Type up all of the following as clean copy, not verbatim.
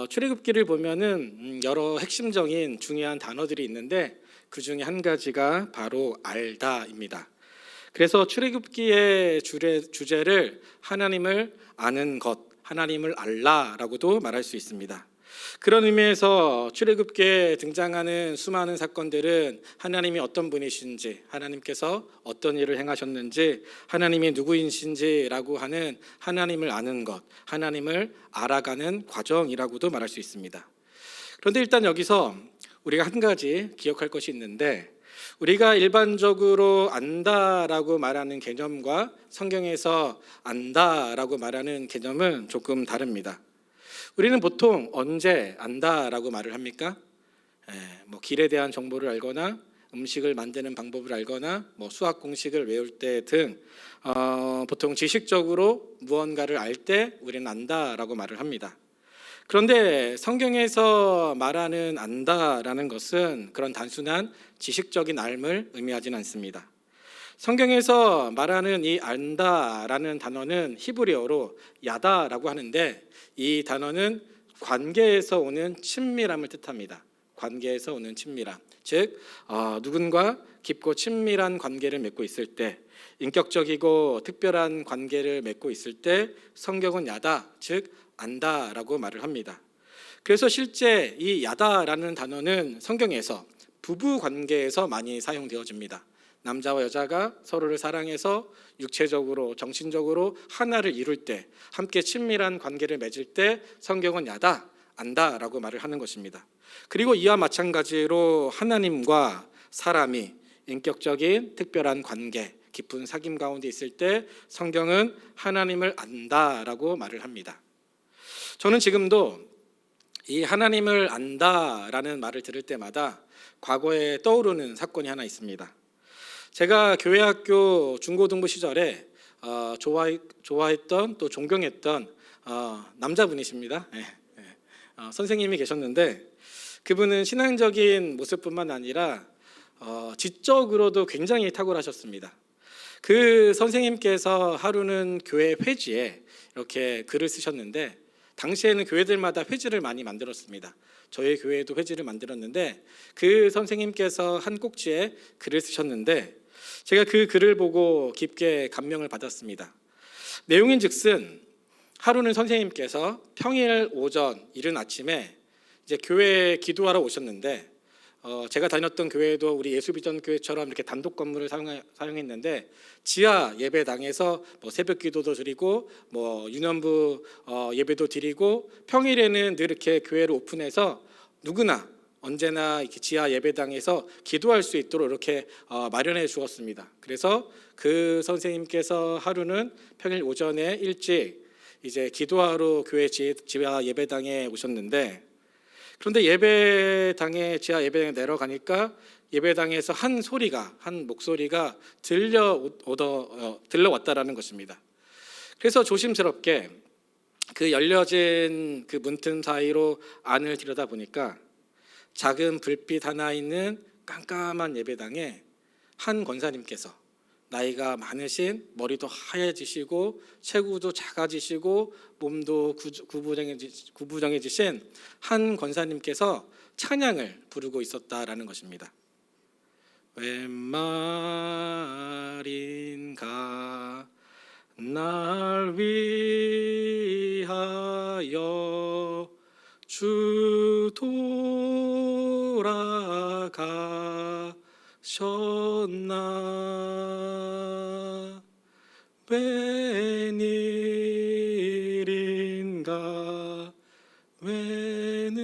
출애굽기를 보면은 여러 핵심적인 중요한 단어들이 있는데 그 중에 한 가지가 바로 알다입니다. 그래서 출애굽기의 주제를 하나님을 아는 것, 하나님을 알라라고도 말할 수 있습니다. 그런 의미에서 출애굽기에 등장하는 수많은 사건들은 하나님이 어떤 분이신지, 하나님께서 어떤 일을 행하셨는지, 하나님이 누구이신지라고 하는 하나님을 아는 것, 하나님을 알아가는 과정이라고도 말할 수 있습니다. 그런데 일단 여기서 우리가 한 가지 기억할 것이 있는데, 우리가 일반적으로 안다라고 말하는 개념과 성경에서 안다라고 말하는 개념은 조금 다릅니다. 우리는 보통 언제 안다라고 말을 합니까? 뭐 길에 대한 정보를 알거나 음식을 만드는 방법을 알거나 뭐 수학 공식을 외울 때 등 보통 지식적으로 무언가를 알 때 우리는 안다라고 말을 합니다. 그런데 성경에서 말하는 안다라는 것은 그런 단순한 지식적인 알을 의미하지는 않습니다. 성경에서 말하는 이 안다라는 단어는 히브리어로 야다라고 하는데, 이 단어는 관계에서 오는 친밀함을 뜻합니다. 관계에서 오는 친밀함, 즉 누군가 깊고 친밀한 관계를 맺고 있을 때, 인격적이고 특별한 관계를 맺고 있을 때 성경은 야다, 즉 안다라고 말을 합니다. 그래서 실제 이 야다라는 단어는 성경에서 부부 관계에서 많이 사용되어집니다. 남자와 여자가 서로를 사랑해서 육체적으로, 정신적으로 하나를 이룰 때, 함께 친밀한 관계를 맺을 때 성경은 야다, 안다라고 말을 하는 것입니다. 그리고 이와 마찬가지로 하나님과 사람이 인격적인 특별한 관계, 깊은 사귐 가운데 있을 때 성경은 하나님을 안다라고 말을 합니다. 저는 지금도 이 하나님을 안다라는 말을 들을 때마다 과거에 떠오르는 사건이 하나 있습니다. 제가 교회학교 중고등부 시절에 좋아했던 또 존경했던 남자분이십니다. 선생님이 계셨는데, 그분은 신앙적인 모습뿐만 아니라 지적으로도 굉장히 탁월하셨습니다. 그 선생님께서 하루는 교회 회지에 이렇게 글을 쓰셨는데, 당시에는 교회들마다 회지를 많이 만들었습니다. 저희 교회도 회지를 만들었는데, 그 선생님께서 한 꼭지에 글을 쓰셨는데, 제가 그 글을 보고 깊게 감명을 받았습니다. 내용인즉슨 하루는 선생님께서 평일 오전, 이른 아침에 이제 교회에 기도하러 오셨는데, 제가 다녔던 교회도 우리 예수비전 교회처럼 이렇게 단독 건물을 사용했는데, 지하 예배당에서 뭐 새벽 기도도 드리고 뭐 유년부 예배도 드리고, 평일에는 늘 이렇게 교회를 오픈해서 누구나 언제나 이렇게 지하 예배당에서 기도할 수 있도록 이렇게 마련해 주었습니다. 그래서 그 선생님께서 하루는 평일 오전에 일찍 이제 기도하러 교회 지하 예배당에 오셨는데, 그런데 지하 예배당에 내려가니까 예배당에서 한 목소리가 들려왔다라는 것입니다. 그래서 조심스럽게 그 열려진 그 문틈 사이로 안을 들여다보니까 작은 불빛 하나 있는 깜깜한 예배당에 한 권사님께서, 나이가 많으신, 머리도 하얘지시고 체구도 작아지시고 몸도 구부정해지신 한 권사님께서 찬양을 부르고 있었다라는 것입니다. 웬 말인가 날 위하여 주 돌아가셨나, 웬일인가 웬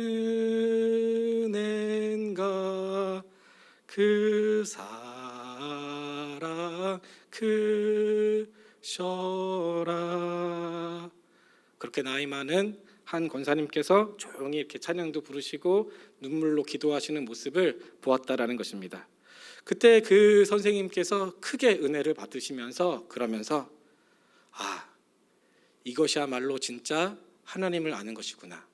은혜인가 그 사랑 크셔라. 그렇게 나이 많은 한 권사님께서 조용히 이렇게 찬양도 부르시고 눈물로 기도하시는 모습을 보았다라는 것입니다. 그때 그 선생님께서 크게 은혜를 받으시면서 그러면서, 이것이야말로 진짜 하나님을 아는 것이구나.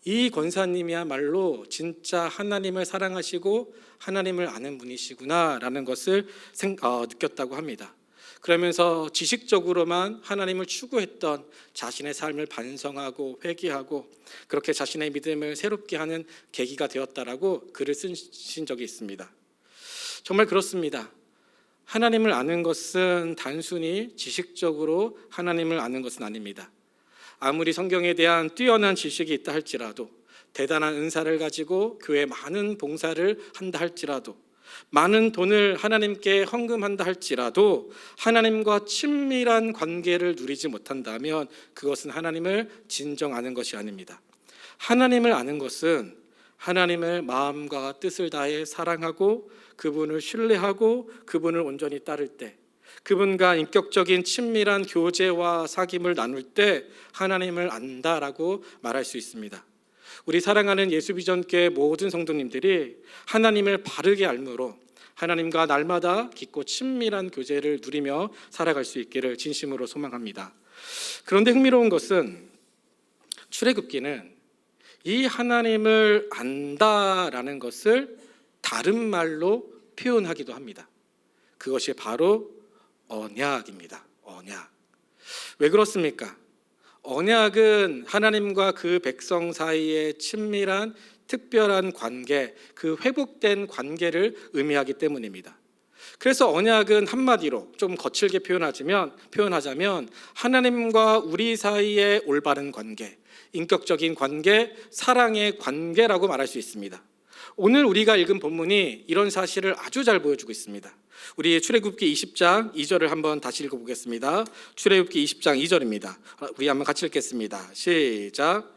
이 권사님이야말로 진짜 하나님을 사랑하시고 하나님을 아는 분이시구나라는 것을 느꼈다고 합니다. 그러면서 지식적으로만 하나님을 추구했던 자신의 삶을 반성하고 회개하고 그렇게 자신의 믿음을 새롭게 하는 계기가 되었다라고 글을 쓰신 적이 있습니다. 정말 그렇습니다. 하나님을 아는 것은 단순히 지식적으로 하나님을 아는 것은 아닙니다. 아무리 성경에 대한 뛰어난 지식이 있다 할지라도, 대단한 은사를 가지고 교회에 많은 봉사를 한다 할지라도, 많은 돈을 하나님께 헌금한다 할지라도 하나님과 친밀한 관계를 누리지 못한다면 그것은 하나님을 진정 아는 것이 아닙니다. 하나님을 아는 것은 하나님을 마음과 뜻을 다해 사랑하고 그분을 신뢰하고 그분을 온전히 따를 때, 그분과 인격적인 친밀한 교제와 사귐을 나눌 때 하나님을 안다라고 말할 수 있습니다. 우리 사랑하는 예수비전교회 모든 성도님들이 하나님을 바르게 알므로 하나님과 날마다 깊고 친밀한 교제를 누리며 살아갈 수 있기를 진심으로 소망합니다. 그런데 흥미로운 것은 출애굽기는 이 하나님을 안다라는 것을 다른 말로 표현하기도 합니다. 그것이 바로 언약입니다. 언약. 왜 그렇습니까? 언약은 하나님과 그 백성 사이의 친밀한 특별한 관계, 그 회복된 관계를 의미하기 때문입니다. 그래서 언약은 한마디로 좀 거칠게 표현하자면 하나님과 우리 사이의 올바른 관계, 인격적인 관계, 사랑의 관계라고 말할 수 있습니다. 오늘 우리가 읽은 본문이 이런 사실을 아주 잘 보여주고 있습니다. 우리 출애굽기 20장 2절을 한번 다시 읽어보겠습니다. 출애굽기 20장 2절입니다. 우리 한번 같이 읽겠습니다. 시작.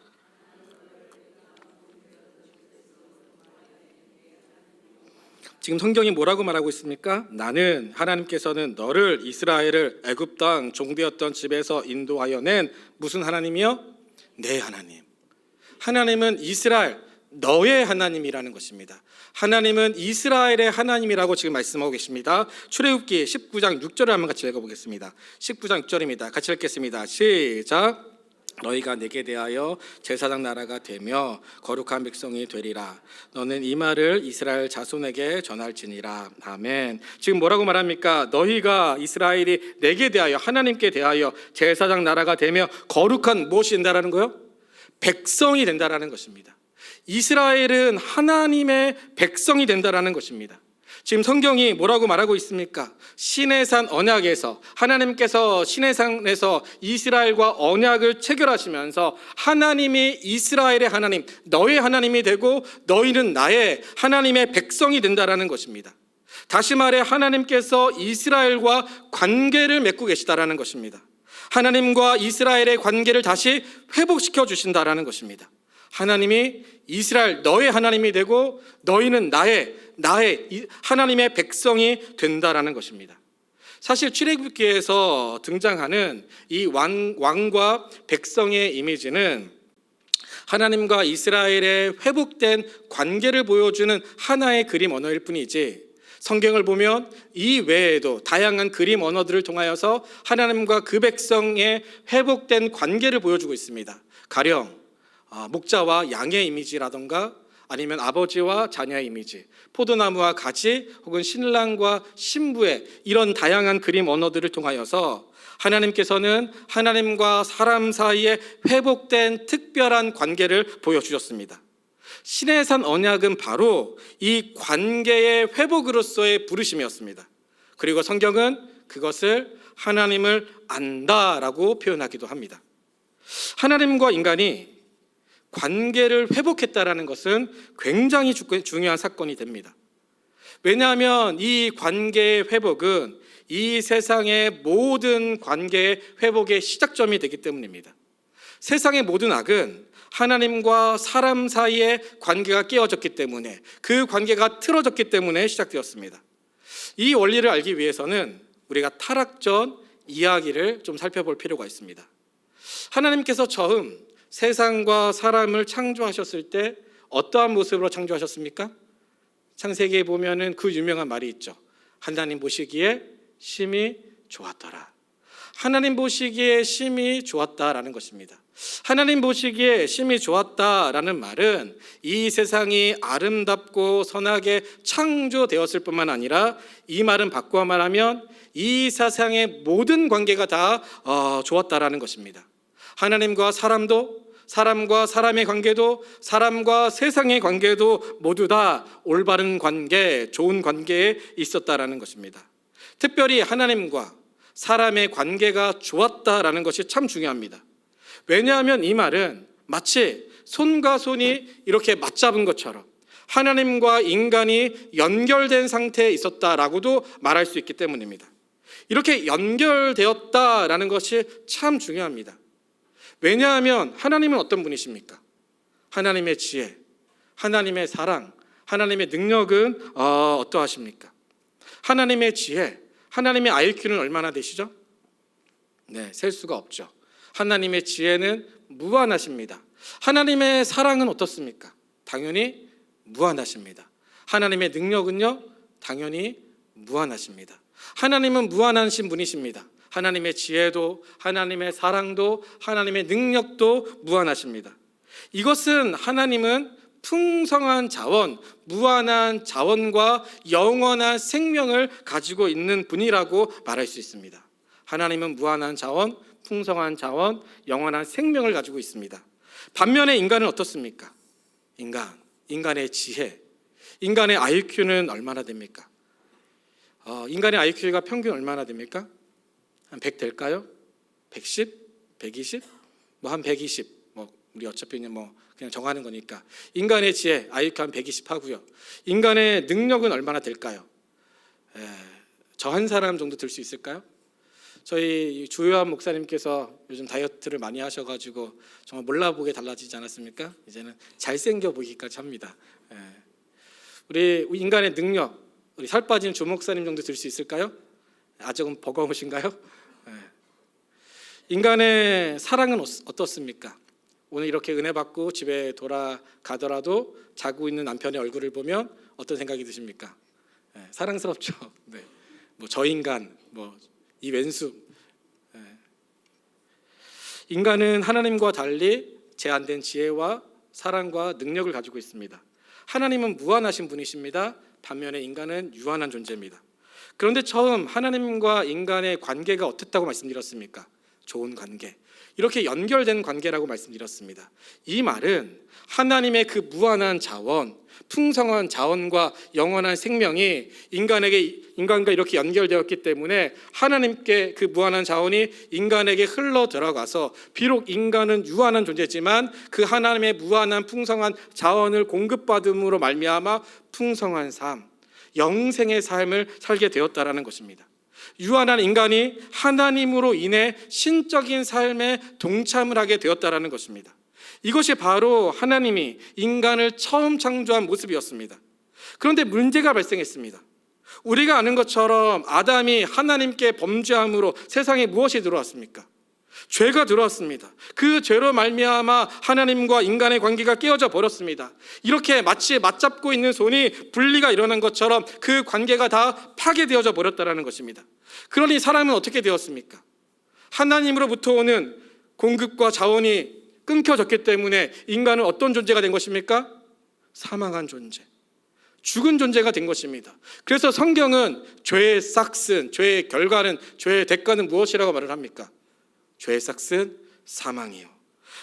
지금 성경이 뭐라고 말하고 있습니까? 나는 하나님께서는 너를 이스라엘을 애굽 땅 종되었던 집에서 인도하여 낸 무슨 하나님이요? 내 하나님. 하나님은 이스라엘 너의 하나님이라는 것입니다. 하나님은 이스라엘의 하나님이라고 지금 말씀하고 계십니다. 출애굽기 19장 6절을 한번 같이 읽어보겠습니다. 19장 6절입니다. 같이 읽겠습니다. 시작. 너희가 내게 대하여 제사장 나라가 되며 거룩한 백성이 되리라. 너는 이 말을 이스라엘 자손에게 전할지니라. 아멘. 지금 뭐라고 말합니까? 너희가 이스라엘이 내게 대하여 하나님께 대하여 제사장 나라가 되며 거룩한 무엇이 된다라는 거요? 백성이 된다라는 것입니다. 이스라엘은 하나님의 백성이 된다라는 것입니다. 지금 성경이 뭐라고 말하고 있습니까? 시내산 언약에서 하나님께서 시내산에서 이스라엘과 언약을 체결하시면서 하나님이 이스라엘의 하나님, 너의 하나님이 되고 너희는 나의 하나님의 백성이 된다라는 것입니다. 다시 말해 하나님께서 이스라엘과 관계를 맺고 계시다라는 것입니다. 하나님과 이스라엘의 관계를 다시 회복시켜 주신다라는 것입니다. 하나님이 이스라엘 너의 하나님이 되고 너희는 나의 하나님의 백성이 된다라는 것입니다. 사실 출애굽기에서 등장하는 이 왕과 백성의 이미지는 하나님과 이스라엘의 회복된 관계를 보여주는 하나의 그림 언어일 뿐이지, 성경을 보면 이 외에도 다양한 그림 언어들을 통하여서 하나님과 그 백성의 회복된 관계를 보여주고 있습니다. 가령 목자와 양의 이미지라던가 아니면 아버지와 자녀의 이미지, 포도나무와 가지 혹은 신랑과 신부의 이런 다양한 그림 언어들을 통하여서 하나님께서는 하나님과 사람 사이에 회복된 특별한 관계를 보여주셨습니다. 시내산 언약은 바로 이 관계의 회복으로서의 부르심이었습니다. 그리고 성경은 그것을 하나님을 안다라고 표현하기도 합니다. 하나님과 인간이 관계를 회복했다라는 것은 굉장히 중요한 사건이 됩니다. 왜냐하면 이 관계의 회복은 이 세상의 모든 관계의 회복의 시작점이 되기 때문입니다. 세상의 모든 악은 하나님과 사람 사이의 관계가 깨어졌기 때문에, 그 관계가 틀어졌기 때문에 시작되었습니다. 이 원리를 알기 위해서는 우리가 타락 전 이야기를 좀 살펴볼 필요가 있습니다. 하나님께서 처음 세상과 사람을 창조하셨을 때 어떠한 모습으로 창조하셨습니까? 창세기에 보면은 그 유명한 말이 있죠. 하나님 보시기에 심히 좋았더라. 하나님 보시기에 심히 좋았다라는 것입니다. 하나님 보시기에 심히 좋았다라는 말은 이 세상이 아름답고 선하게 창조되었을 뿐만 아니라 이 말은 바꾸어 말하면 이 세상의 모든 관계가 다 좋았다라는 것입니다. 하나님과 사람도, 사람과 사람의 관계도, 사람과 세상의 관계도 모두 다 올바른 관계, 좋은 관계에 있었다라는 것입니다. 특별히 하나님과 사람의 관계가 좋았다라는 것이 참 중요합니다. 왜냐하면 이 말은 마치 손과 손이 이렇게 맞잡은 것처럼 하나님과 인간이 연결된 상태에 있었다라고도 말할 수 있기 때문입니다. 이렇게 연결되었다라는 것이 참 중요합니다. 왜냐하면 하나님은 어떤 분이십니까? 하나님의 지혜, 하나님의 사랑, 하나님의 능력은 어떠하십니까? 하나님의 지혜, 하나님의 IQ는 얼마나 되시죠? 네, 셀 수가 없죠. 하나님의 지혜는 무한하십니다. 하나님의 사랑은 어떻습니까? 당연히 무한하십니다. 하나님의 능력은요, 당연히 무한하십니다. 하나님은 무한하신 분이십니다. 하나님의 지혜도, 하나님의 사랑도, 하나님의 능력도 무한하십니다. 이것은 하나님은 풍성한 자원, 무한한 자원과 영원한 생명을 가지고 있는 분이라고 말할 수 있습니다. 하나님은 무한한 자원, 풍성한 자원, 영원한 생명을 가지고 있습니다. 반면에 인간은 어떻습니까? 인간의 지혜, 인간의 IQ는 얼마나 됩니까? 인간의 IQ가 평균 얼마나 됩니까? 한 100 될까요? 110? 120? 뭐 한 120. 우리 어차피 그냥 정하는 거니까. 인간의 지혜, IQ 한 120 하고요. 인간의 능력은 얼마나 될까요? 저 한 사람 정도 될 수 있을까요? 저희 주요한 목사님께서 요즘 다이어트를 많이 하셔가지고 정말 몰라보게 달라지지 않았습니까? 이제는 잘생겨 보기까지 합니다. 우리 인간의 능력, 우리 살 빠진 주 목사님 정도 될 수 있을까요? 아직은 버거우신가요? 인간의 사랑은 어떻습니까? 오늘 이렇게 은혜 받고 집에 돌아가더라도 자고 있는 남편의 얼굴을 보면 어떤 생각이 드십니까? 사랑스럽죠. 네. 저 인간, 이 왼수. 인간은 하나님과 달리 제한된 지혜와 사랑과 능력을 가지고 있습니다. 하나님은 무한하신 분이십니다. 반면에 인간은 유한한 존재입니다. 그런데 처음 하나님과 인간의 관계가 어떻다고 말씀드렸습니까? 좋은 관계. 이렇게 연결된 관계라고 말씀드렸습니다. 이 말은 하나님의 그 무한한 자원, 풍성한 자원과 영원한 생명이 인간과 이렇게 연결되었기 때문에 하나님께 그 무한한 자원이 인간에게 흘러 들어가서 비록 인간은 유한한 존재지만 그 하나님의 무한한 풍성한 자원을 공급받음으로 말미암아 풍성한 삶, 영생의 삶을 살게 되었다라는 것입니다. 유한한 인간이 하나님으로 인해 신적인 삶에 동참을 하게 되었다라는 것입니다. 이것이 바로 하나님이 인간을 처음 창조한 모습이었습니다. 그런데 문제가 발생했습니다. 우리가 아는 것처럼 아담이 하나님께 범죄함으로 세상에 무엇이 들어왔습니까? 죄가 들어왔습니다. 그 죄로 말미암아 하나님과 인간의 관계가 깨어져 버렸습니다. 이렇게 마치 맞잡고 있는 손이 분리가 일어난 것처럼 그 관계가 다 파괴되어져 버렸다는 것입니다. 그러니 사람은 어떻게 되었습니까? 하나님으로부터 오는 공급과 자원이 끊겨졌기 때문에 인간은 어떤 존재가 된 것입니까? 사망한 존재, 죽은 존재가 된 것입니다. 그래서 성경은 죄의 싹슨, 죄의 결과는, 죄의 대가는 무엇이라고 말을 합니까? 죄의 싹슨 사망이요.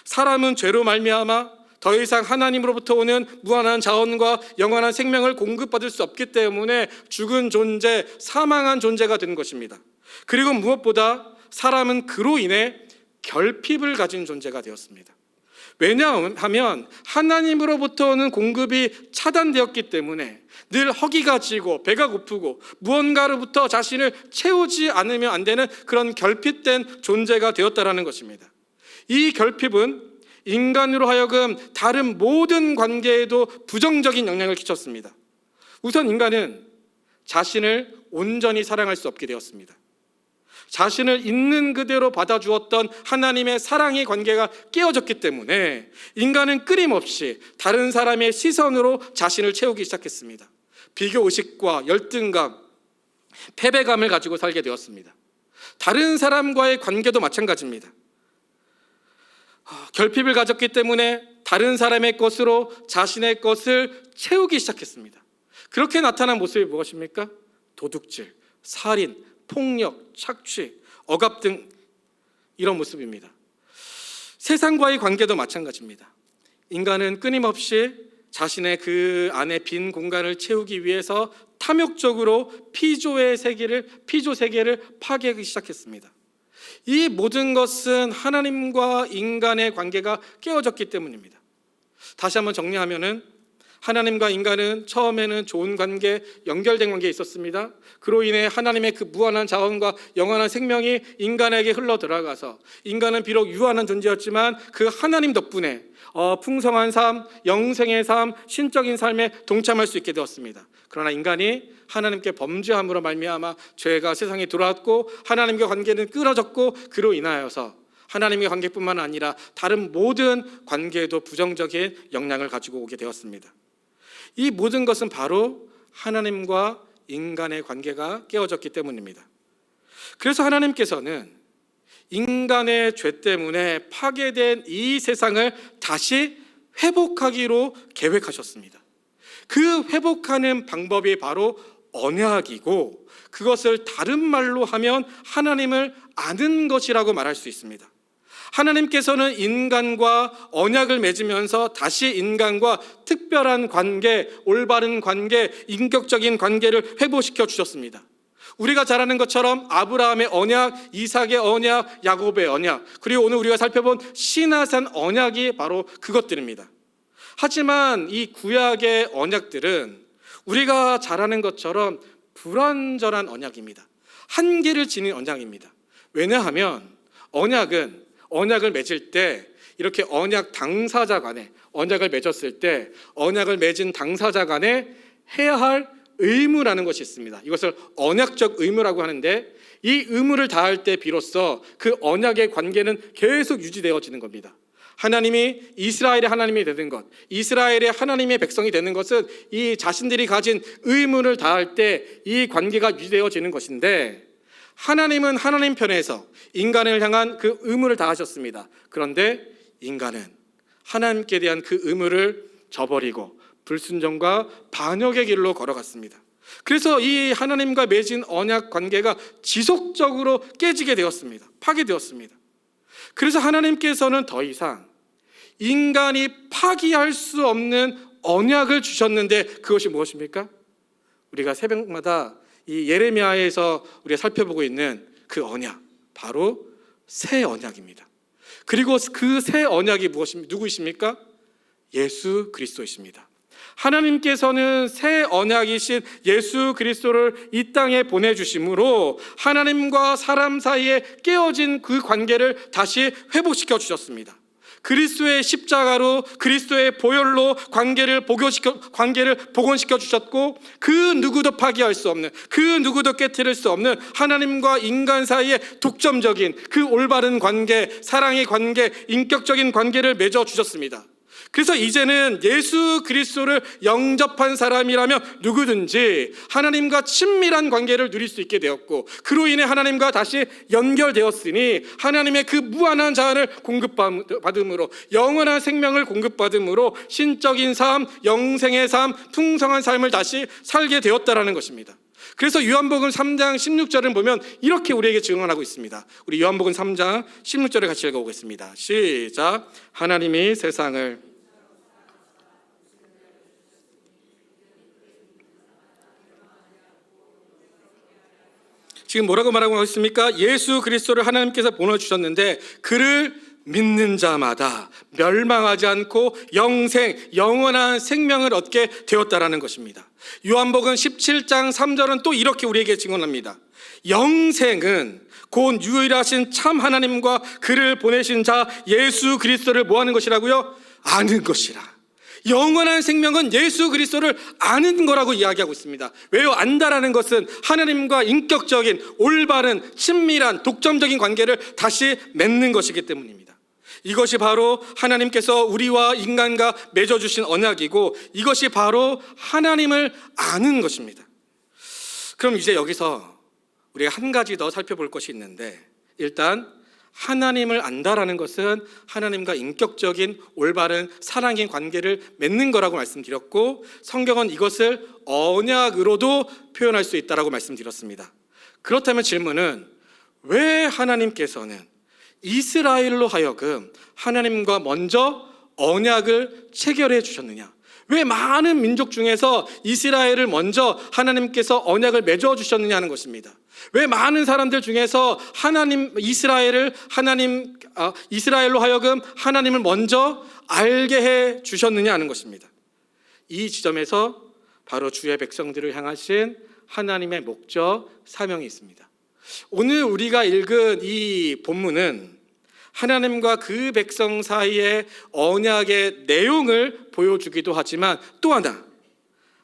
사람은 죄로 말미암아 더 이상 하나님으로부터 오는 무한한 자원과 영원한 생명을 공급받을 수 없기 때문에 죽은 존재, 사망한 존재가 된 것입니다. 그리고 무엇보다 사람은 그로 인해 결핍을 가진 존재가 되었습니다. 왜냐하면 하나님으로부터 오는 공급이 차단되었기 때문에 늘 허기가 지고 배가 고프고 무언가로부터 자신을 채우지 않으면 안 되는 그런 결핍된 존재가 되었다라는 것입니다. 이 결핍은 인간으로 하여금 다른 모든 관계에도 부정적인 영향을 끼쳤습니다. 우선 인간은 자신을 온전히 사랑할 수 없게 되었습니다. 자신을 있는 그대로 받아주었던 하나님의 사랑의 관계가 깨어졌기 때문에 인간은 끊임없이 다른 사람의 시선으로 자신을 채우기 시작했습니다. 비교의식과 열등감, 패배감을 가지고 살게 되었습니다. 다른 사람과의 관계도 마찬가지입니다. 결핍을 가졌기 때문에 다른 사람의 것으로 자신의 것을 채우기 시작했습니다. 그렇게 나타난 모습이 무엇입니까? 도둑질, 살인, 폭력, 착취, 억압 등 이런 모습입니다. 세상과의 관계도 마찬가지입니다. 인간은 끊임없이 자신의 그 안에 빈 공간을 채우기 위해서 탐욕적으로 피조 세계를 파괴하기 시작했습니다. 이 모든 것은 하나님과 인간의 관계가 깨어졌기 때문입니다. 다시 한번 정리하면은 하나님과 인간은 처음에는 좋은 관계, 연결된 관계에 있었습니다. 그로 인해 하나님의 그 무한한 자원과 영원한 생명이 인간에게 흘러 들어가서 인간은 비록 유한한 존재였지만 그 하나님 덕분에 풍성한 삶, 영생의 삶, 신적인 삶에 동참할 수 있게 되었습니다. 그러나 인간이 하나님께 범죄함으로 말미암아 죄가 세상에 들어왔고 하나님과 관계는 끊어졌고 그로 인하여서 하나님의 관계뿐만 아니라 다른 모든 관계에도 부정적인 영향을 가지고 오게 되었습니다. 이 모든 것은 바로 하나님과 인간의 관계가 깨어졌기 때문입니다. 그래서 하나님께서는 인간의 죄 때문에 파괴된 이 세상을 다시 회복하기로 계획하셨습니다. 그 회복하는 방법이 바로 언약이고 그것을 다른 말로 하면 하나님을 아는 것이라고 말할 수 있습니다. 하나님께서는 인간과 언약을 맺으면서 다시 인간과 특별한 관계, 올바른 관계, 인격적인 관계를 회복시켜 주셨습니다. 우리가 잘 아는 것처럼 아브라함의 언약, 이삭의 언약, 야곱의 언약, 그리고 오늘 우리가 살펴본 시나산 언약이 바로 그것들입니다. 하지만 이 구약의 언약들은 우리가 잘 아는 것처럼 불완전한 언약입니다. 한계를 지닌 언약입니다. 왜냐하면 언약을 맺을 때 이렇게 언약 당사자 간에 언약을 맺었을 때 언약을 맺은 당사자 간에 해야 할 의무라는 것이 있습니다. 이것을 언약적 의무라고 하는데 이 의무를 다할 때 비로소 그 언약의 관계는 계속 유지되어지는 겁니다. 하나님이 이스라엘의 하나님이 되는 것, 이스라엘의 하나님의 백성이 되는 것은 이 자신들이 가진 의무를 다할 때 이 관계가 유지되어지는 것인데 하나님은 하나님 편에서 인간을 향한 그 의무를 다하셨습니다. 그런데 인간은 하나님께 대한 그 의무를 저버리고 불순종과 반역의 길로 걸어갔습니다. 그래서 이 하나님과 맺은 언약 관계가 지속적으로 깨지게 되었습니다. 파괴되었습니다. 그래서 하나님께서는 더 이상 인간이 파기할 수 없는 언약을 주셨는데 그것이 무엇입니까? 우리가 새벽마다 이 예레미야에서 우리가 살펴보고 있는 그 언약, 바로 새 언약입니다. 그리고 그 새 언약이 누구이십니까? 예수 그리스도이십니다. 하나님께서는 새 언약이신 예수 그리스도를 이 땅에 보내주심으로 하나님과 사람 사이에 깨어진 그 관계를 다시 회복시켜 주셨습니다. 그리스도의 십자가로 그리스도의 보혈로 관계를 복원시켜 주셨고 그 누구도 파기할 수 없는 그 누구도 깨트릴 수 없는 하나님과 인간 사이의 독점적인 그 올바른 관계, 사랑의 관계, 인격적인 관계를 맺어 주셨습니다. 그래서 이제는 예수 그리스도를 영접한 사람이라면 누구든지 하나님과 친밀한 관계를 누릴 수 있게 되었고 그로 인해 하나님과 다시 연결되었으니 하나님의 그 무한한 자원을 공급받음으로 영원한 생명을 공급받음으로 신적인 삶, 영생의 삶, 풍성한 삶을 다시 살게 되었다라는 것입니다. 그래서 요한복음 3장 16절을 보면 이렇게 우리에게 증언하고 있습니다. 우리 요한복음 3장 16절을 같이 읽어보겠습니다. 시작. 하나님이 세상을 지금 뭐라고 말하고 있습니까? 예수 그리스도를 하나님께서 보내주셨는데 그를 믿는 자마다 멸망하지 않고 영원한 생명을 얻게 되었다라는 것입니다. 요한복음 17장 3절은 또 이렇게 우리에게 증언합니다. 영생은 곧 유일하신 참 하나님과 그를 보내신 자 예수 그리스도를 뭐 하는 것이라고요? 아는 것이라. 영원한 생명은 예수 그리스도를 아는 거라고 이야기하고 있습니다. 왜요? 안다라는 것은 하나님과 인격적인 올바른 친밀한 독점적인 관계를 다시 맺는 것이기 때문입니다. 이것이 바로 하나님께서 우리와 인간과 맺어주신 언약이고 이것이 바로 하나님을 아는 것입니다. 그럼 이제 여기서 우리가 한 가지 더 살펴볼 것이 있는데, 일단 하나님을 안다라는 것은 하나님과 인격적인 올바른 사랑의 관계를 맺는 거라고 말씀드렸고, 성경은 이것을 언약으로도 표현할 수 있다라고 말씀드렸습니다. 그렇다면 질문은, 왜 하나님께서는 이스라엘로 하여금 하나님과 먼저 언약을 체결해 주셨느냐? 왜 많은 민족 중에서 이스라엘을 먼저 하나님께서 언약을 맺어 주셨느냐 하는 것입니다. 왜 많은 사람들 중에서 이스라엘로 하여금 하나님을 먼저 알게 해 주셨느냐 하는 것입니다. 이 지점에서 바로 주의 백성들을 향하신 하나님의 목적, 사명이 있습니다. 오늘 우리가 읽은 이 본문은 하나님과 그 백성 사이의 언약의 내용을 보여주기도 하지만, 또 하나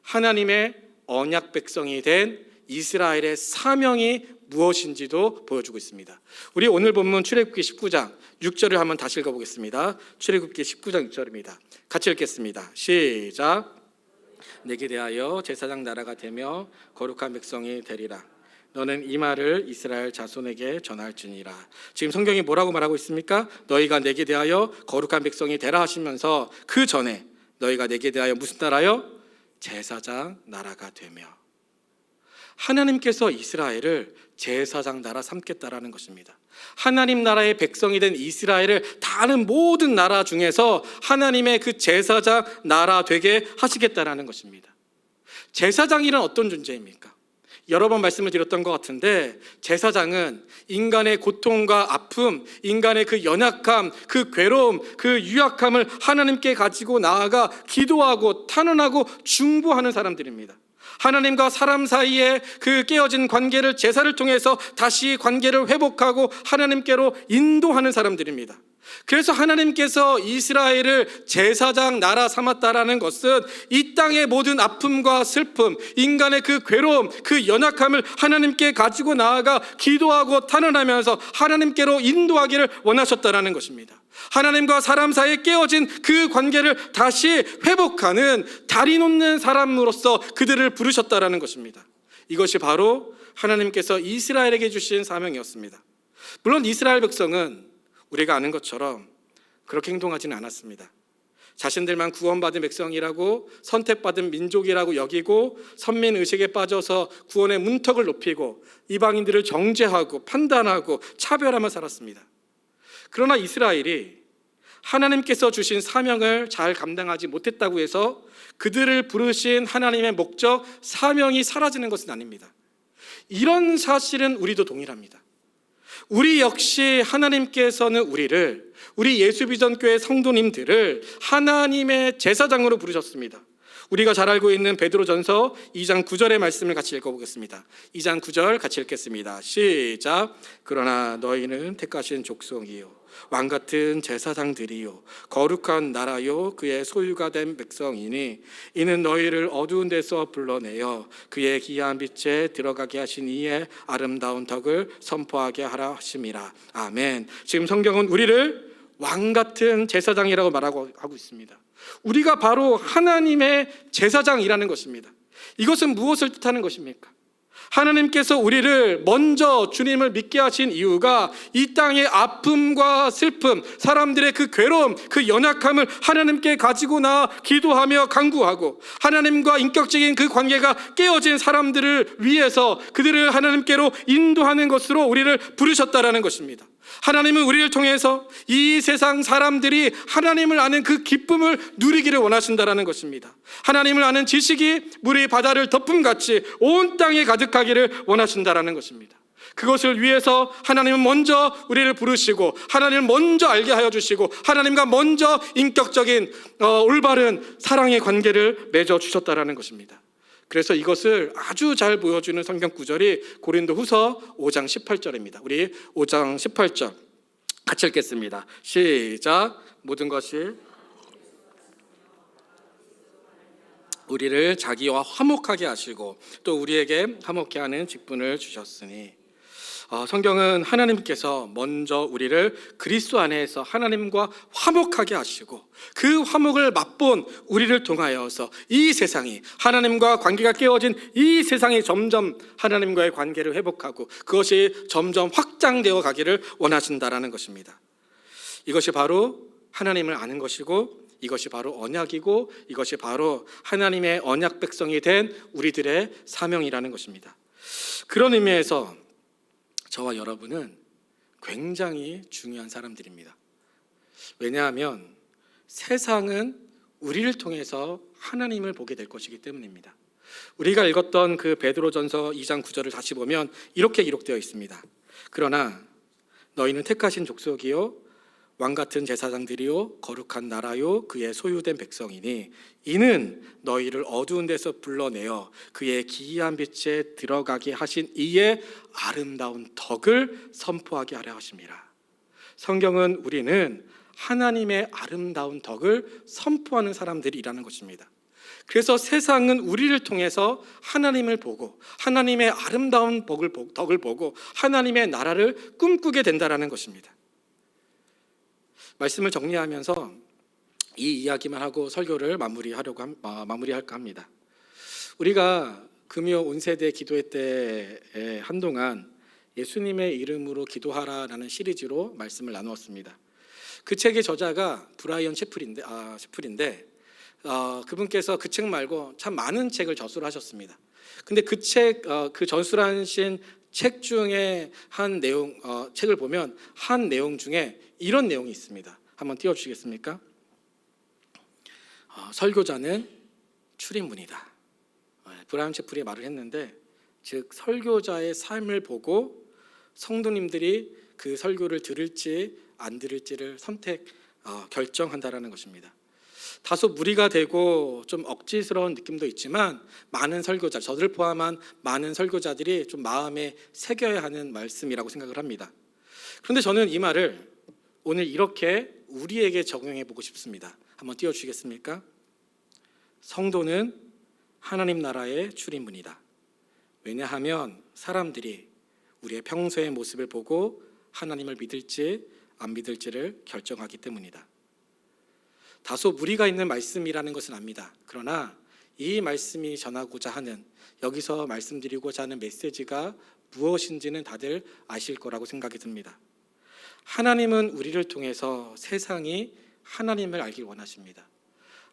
하나님의 언약 백성이 된 이스라엘의 사명이 무엇인지도 보여주고 있습니다. 우리 오늘 본문 출애굽기 19장 6절을 한번 다시 읽어보겠습니다. 출애굽기 19장 6절입니다. 같이 읽겠습니다. 시작. 내게 대하여 제사장 나라가 되며 거룩한 백성이 되리라. 너는 이 말을 이스라엘 자손에게 전할지니라. 지금 성경이 뭐라고 말하고 있습니까? 너희가 내게 대하여 거룩한 백성이 되라 하시면서 그 전에 너희가 내게 대하여 무슨 나라요? 제사장 나라가 되며. 하나님께서 이스라엘을 제사장 나라 삼겠다라는 것입니다. 하나님 나라의 백성이 된 이스라엘을 다른 모든 나라 중에서 하나님의 그 제사장 나라 되게 하시겠다라는 것입니다. 제사장이란 어떤 존재입니까? 여러 번 말씀을 드렸던 것 같은데, 제사장은 인간의 고통과 아픔, 인간의 그 연약함, 그 괴로움, 그 유약함을 하나님께 가지고 나아가 기도하고 탄원하고 중보하는 사람들입니다. 하나님과 사람 사이에 그 깨어진 관계를 제사를 통해서 다시 관계를 회복하고 하나님께로 인도하는 사람들입니다. 그래서 하나님께서 이스라엘을 제사장 나라 삼았다라는 것은 이 땅의 모든 아픔과 슬픔, 인간의 그 괴로움, 그 연약함을 하나님께 가지고 나아가 기도하고 탄원하면서 하나님께로 인도하기를 원하셨다라는 것입니다. 하나님과 사람 사이에 깨어진 그 관계를 다시 회복하는 다리 놓는 사람으로서 그들을 부르셨다라는 것입니다. 이것이 바로 하나님께서 이스라엘에게 주신 사명이었습니다. 물론 이스라엘 백성은 우리가 아는 것처럼 그렇게 행동하지는 않았습니다. 자신들만 구원받은 백성이라고, 선택받은 민족이라고 여기고 선민의식에 빠져서 구원의 문턱을 높이고 이방인들을 정죄하고 판단하고 차별하며 살았습니다. 그러나 이스라엘이 하나님께서 주신 사명을 잘 감당하지 못했다고 해서 그들을 부르신 하나님의 목적, 사명이 사라지는 것은 아닙니다. 이런 사실은 우리도 동일합니다. 우리 역시 하나님께서는 우리 예수비전교회 성도님들을 하나님의 제사장으로 부르셨습니다. 우리가 잘 알고 있는 베드로전서 2장 9절의 말씀을 같이 읽어보겠습니다. 2장 9절 같이 읽겠습니다. 시작. 그러나 너희는 택하신 족속이요 왕같은 제사장들이요 거룩한 나라요 그의 소유가 된 백성이니 이는 너희를 어두운 데서 불러내어 그의 기이한 빛에 들어가게 하신 이의 아름다운 덕을 선포하게 하라 하심이라. 아멘. 지금 성경은 우리를 왕같은 제사장이라고 말하고 하고 있습니다. 우리가 바로 하나님의 제사장이라는 것입니다. 이것은 무엇을 뜻하는 것입니까? 하나님께서 우리를 먼저 주님을 믿게 하신 이유가 이 땅의 아픔과 슬픔, 사람들의 그 괴로움, 그 연약함을 하나님께 가지고 나아 기도하며 간구하고 하나님과 인격적인 그 관계가 깨어진 사람들을 위해서 그들을 하나님께로 인도하는 것으로 우리를 부르셨다라는 것입니다. 하나님은 우리를 통해서 이 세상 사람들이 하나님을 아는 그 기쁨을 누리기를 원하신다라는 것입니다. 하나님을 아는 지식이 물의 바다를 덮음같이 온 땅에 가득하기를 원하신다라는 것입니다. 그것을 위해서 하나님은 먼저 우리를 부르시고 하나님을 먼저 알게 하여 주시고 하나님과 먼저 인격적인 올바른 사랑의 관계를 맺어 주셨다라는 것입니다. 그래서 이것을 아주 잘 보여주는 성경 구절이 고린도후서 5장 18절입니다. 우리 5장 18절 같이 읽겠습니다. 시작. 모든 것이 우리를 자기와 화목하게 하시고 또 우리에게 화목케 하는 직분을 주셨으니, 성경은 하나님께서 먼저 우리를 그리스도 안에서 하나님과 화목하게 하시고 그 화목을 맛본 우리를 통하여서 이 세상이 하나님과 관계가 깨어진 이 세상이 점점 하나님과의 관계를 회복하고 그것이 점점 확장되어 가기를 원하신다라는 것입니다. 이것이 바로 하나님을 아는 것이고 이것이 바로 언약이고 이것이 바로 하나님의 언약 백성이 된 우리들의 사명이라는 것입니다. 그런 의미에서 저와 여러분은 굉장히 중요한 사람들입니다. 왜냐하면 세상은 우리를 통해서 하나님을 보게 될 것이기 때문입니다. 우리가 읽었던 그 베드로전서 2장 9절을 다시 보면 이렇게 기록되어 있습니다. 그러나 너희는 택하신 족속이요 왕같은 제사장들이요 거룩한 나라요 그의 소유된 백성이니 이는 너희를 어두운 데서 불러내어 그의 기이한 빛에 들어가게 하신 이의 아름다운 덕을 선포하게 하려 하심이라. 성경은 우리는 하나님의 아름다운 덕을 선포하는 사람들이라는 것입니다. 그래서 세상은 우리를 통해서 하나님을 보고 하나님의 아름다운 덕을 보고 하나님의 나라를 꿈꾸게 된다는 것입니다. 말씀을 정리하면서 이 이야기만 하고 설교를 마무리할까 합니다. 우리가 금요 온세대 기도회 때 한동안 예수님의 이름으로 기도하라라는 시리즈로 말씀을 나누었습니다. 그 책의 저자가 브라이언 셰플인데 그분께서 그 책 말고 참 많은 책을 저술을 하셨습니다. 근데 그 저술하신 책 중에 한 내용, 책을 보면 한 내용 중에 이런 내용이 있습니다. 한번 띄워주시겠습니까? 설교자는 출입문이다. 브라이언 셰플이 말을 했는데, 즉 설교자의 삶을 보고 성도님들이 그 설교를 들을지 안 들을지를 결정한다라는 것입니다. 다소 무리가 되고 좀 억지스러운 느낌도 있지만 많은 설교자, 저를 포함한 많은 설교자들이 좀 마음에 새겨야 하는 말씀이라고 생각을 합니다. 그런데 저는 이 말을 오늘 이렇게 우리에게 적용해 보고 싶습니다. 한번 띄워주시겠습니까? 성도는 하나님 나라의 출입문이다. 왜냐하면 사람들이 우리의 평소의 모습을 보고 하나님을 믿을지 안 믿을지를 결정하기 때문이다. 다소 무리가 있는 말씀이라는 것은 압니다. 그러나 이 말씀이 전하고자 하는, 여기서 말씀드리고자 하는 메시지가 무엇인지는 다들 아실 거라고 생각이 듭니다. 하나님은 우리를 통해서 세상이 하나님을 알길 원하십니다.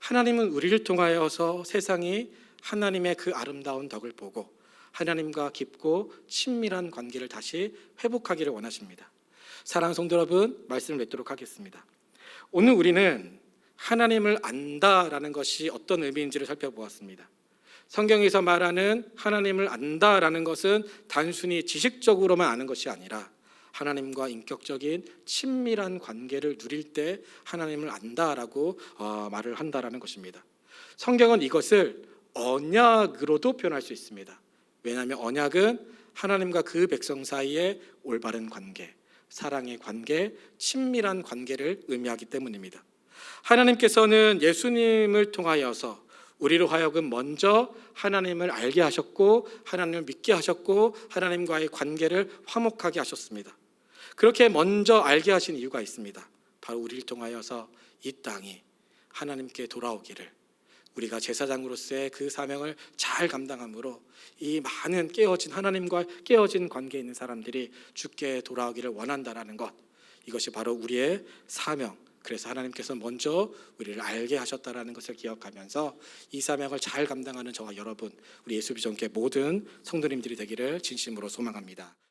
하나님은 우리를 통하여서 세상이 하나님의 그 아름다운 덕을 보고 하나님과 깊고 친밀한 관계를 다시 회복하기를 원하십니다. 사랑하는 성도 여러분, 말씀을 맺도록 하겠습니다. 오늘 우리는 하나님을 안다라는 것이 어떤 의미인지를 살펴보았습니다. 성경에서 말하는 하나님을 안다라는 것은 단순히 지식적으로만 아는 것이 아니라 하나님과 인격적인 친밀한 관계를 누릴 때 하나님을 안다라고 말을 한다라는 것입니다. 성경은 이것을 언약으로도 표현할 수 있습니다. 왜냐하면 언약은 하나님과 그 백성 사이의 올바른 관계, 사랑의 관계, 친밀한 관계를 의미하기 때문입니다. 하나님께서는 예수님을 통하여서 우리로 하여금 먼저 하나님을 알게 하셨고 하나님을 믿게 하셨고 하나님과의 관계를 화목하게 하셨습니다. 그렇게 먼저 알게 하신 이유가 있습니다. 바로 우리를 통하여서 이 땅이 하나님께 돌아오기를, 우리가 제사장으로서의 그 사명을 잘 감당함으로 이 많은 깨어진 하나님과 깨어진 관계에 있는 사람들이 주께 돌아오기를 원한다라는 것, 이것이 바로 우리의 사명, 그래서 하나님께서 먼저 우리를 알게 하셨다라는 것을 기억하면서 이 사명을 잘 감당하는 저와 여러분, 우리 예수비전교회 모든 성도님들이 되기를 진심으로 소망합니다.